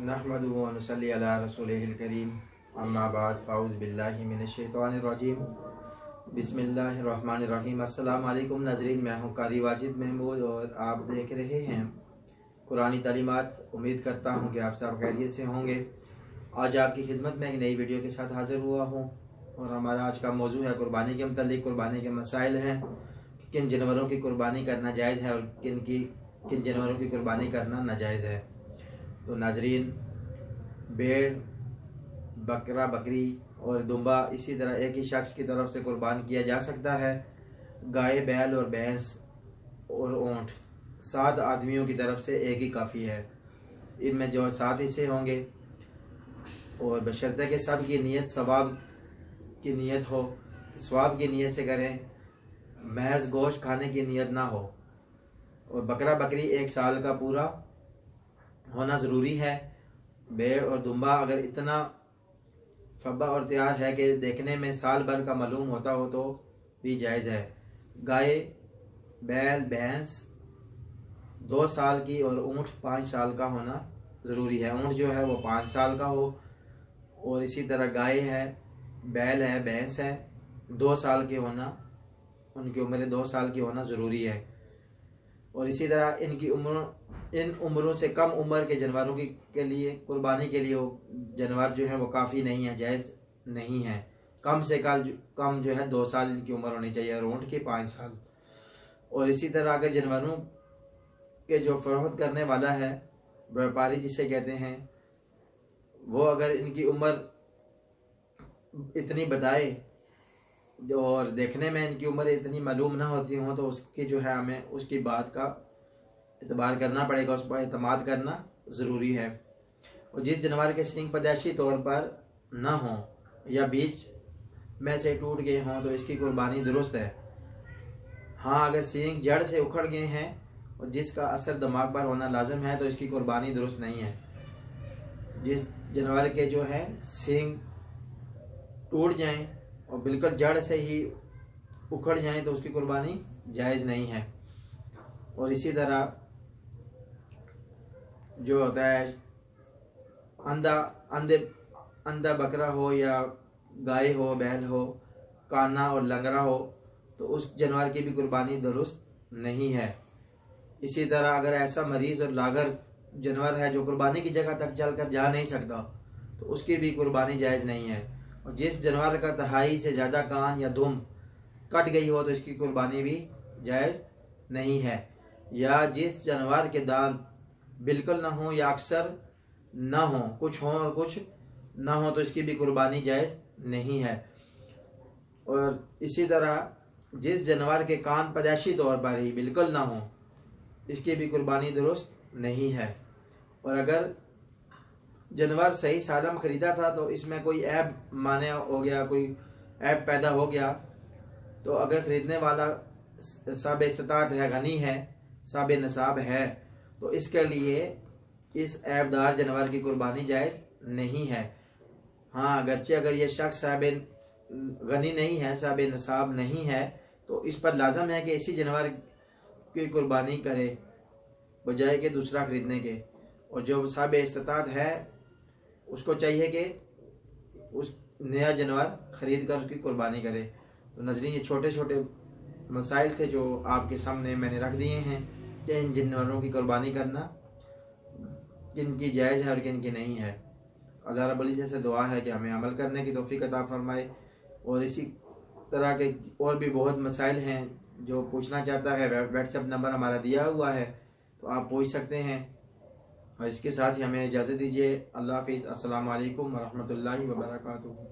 नहमदुहु व नसल्ली अला रसूलिहिल करीम अम्मा बाद फ़ाऊज़ बिल्लाहि मिनश शैतानिर रजीम बिस्मिल्लाहिर रहमानिर रहीम। अस्सलामु अलैकुम नाज़रीन, मैं हूँ कारी वाजिद महमूद और आप देख रहे हैं कुरानी तालीमात। उम्मीद करता हूँ कि आप सब खैरियत से होंगे। आज आपकी खिदमत में एक नई वीडियो के साथ हाज़िर हुआ हूँ और हमारा आज का मौजू है कुर्बानी के मुतालिक। कुर्बानी के मसाइल हैं, किन जानवरों की कुर्बानी करना जायज़ है और किन जानवरों की कुर्बानी करना नाजायज़ है। तो नाजरीन, भेड़, बकरा, बकरी और दुम्बा इसी तरह एक ही शख्स की तरफ से कुर्बान किया जा सकता है। गाय, बैल और भैंस और ऊँट 7 आदमियों की तरफ से एक ही काफ़ी है। इनमें जो 7 हिस्से होंगे और बशर्ते कि सब की नीयत सवाब की नीयत हो, सवाब की नीयत से करें, महज गोश्त खाने की नीयत ना हो। और बकरा बकरी 1 साल का पूरा होना ज़रूरी है। भेड़ और दुम्बा अगर इतना फब्बा और तैयार है कि देखने में साल भर का मालूम होता हो तो भी जायज़ है। गाय, बैल, भैंस 2 साल की और ऊँट 5 साल का होना ज़रूरी है। ऊँट जो है वो 5 साल का हो और इसी तरह गाय है, बैल है, भैंस है 2 साल की होना, उनकी उम्र 2 साल की होना ज़रूरी है। और इसी तरह इन उम्रों से कम उम्र के जानवरों के लिए कुर्बानी के लिए जानवर जो है वो काफ़ी नहीं है, जायज़ नहीं है। कम से कम जो है 2 साल की उम्र होनी चाहिए और ऊँट की 5 साल। और इसी तरह अगर जानवरों के जो फरोख्त करने वाला है, व्यापारी जिसे कहते हैं, वो अगर इनकी उम्र इतनी बताए और देखने में इनकी उम्र इतनी मालूम ना होती हो तो उसकी जो है हमें उसकी बात का इतबार करना पड़ेगा, उस पर एतमाद करना ज़रूरी है। और जिस जानवर के सींग पैदाइशी तौर पर ना हो या बीच में से टूट गए हों तो इसकी कुर्बानी दुरुस्त है। हाँ, अगर सींग जड़ से उखड़ गए हैं और जिसका असर दिमाग पर होना लाजम है तो इसकी कुर्बानी दुरुस्त नहीं है। जिस जानवर के जो है सींग टूट जाएं और बिल्कुल जड़ से ही उखड़ जाएं तो उसकी कुर्बानी जायज़ नहीं है। और इसी तरह जो होता है अंधा बकरा हो या गाय हो, बैल हो, काना और लंगड़ा हो तो उस जानवर की भी कुर्बानी दुरुस्त नहीं है। इसी तरह अगर ऐसा मरीज और लागर जानवर है जो कुर्बानी की जगह तक चलकर जा नहीं सकता तो उसकी भी कुर्बानी जायज़ नहीं है। और जिस जानवर का तिहाई से ज़्यादा कान या दुम कट गई हो तो इसकी कुर्बानी भी जायज़ नहीं है। या जिस जानवर के दांत बिल्कुल ना हो या अक्सर ना हो, कुछ हो और कुछ ना हो तो इसकी भी कुर्बानी जायज़ नहीं है। और इसी तरह जिस जानवर के कान पैदाइशी तौर पर ही बिल्कुल ना हो इसकी भी कुर्बानी दुरुस्त नहीं है। और अगर जानवर सही सालम खरीदा था तो इसमें कोई ऐब माने हो गया, कोई ऐब पैदा हो गया तो अगर खरीदने वाला साब इस्तात है, गनी है, साब नसाब है तो इसके लिए इस ऐबदार जानवर की कुर्बानी जायज़ नहीं है। हाँ, अगरचे अगर ये शख्स साब गनी नहीं है, साब नसाब नहीं है तो इस पर लाजम है कि इसी जानवर की कुर्बानी करे बजाय के दूसरा खरीदने के। और जो साब इस्तात है उसको चाहिए कि उस नया जानवर खरीद कर उसकी कुर्बानी करे। तो नजरीन, ये छोटे छोटे मसाइल थे जो आपके सामने मैंने रख दिए हैं कि इन जानवरों की कुर्बानी करना किन की जायज़ है और किन की नहीं है। अल्लाह रब्बुल इज़्ज़त से दुआ है कि हमें अमल करने की तौफीक अता फरमाए। और इसी तरह के और भी बहुत मसाइल हैं जो पूछना चाहता है, व्हाट्सएप नंबर हमारा दिया हुआ है तो आप पूछ सकते हैं। और इसके साथ ही हमें इजाज़त दीजिए। अल्लाह हाफ़िज़। अस्सलामु अलैकुम व रहमतुल्लाहि व बरकातुहू।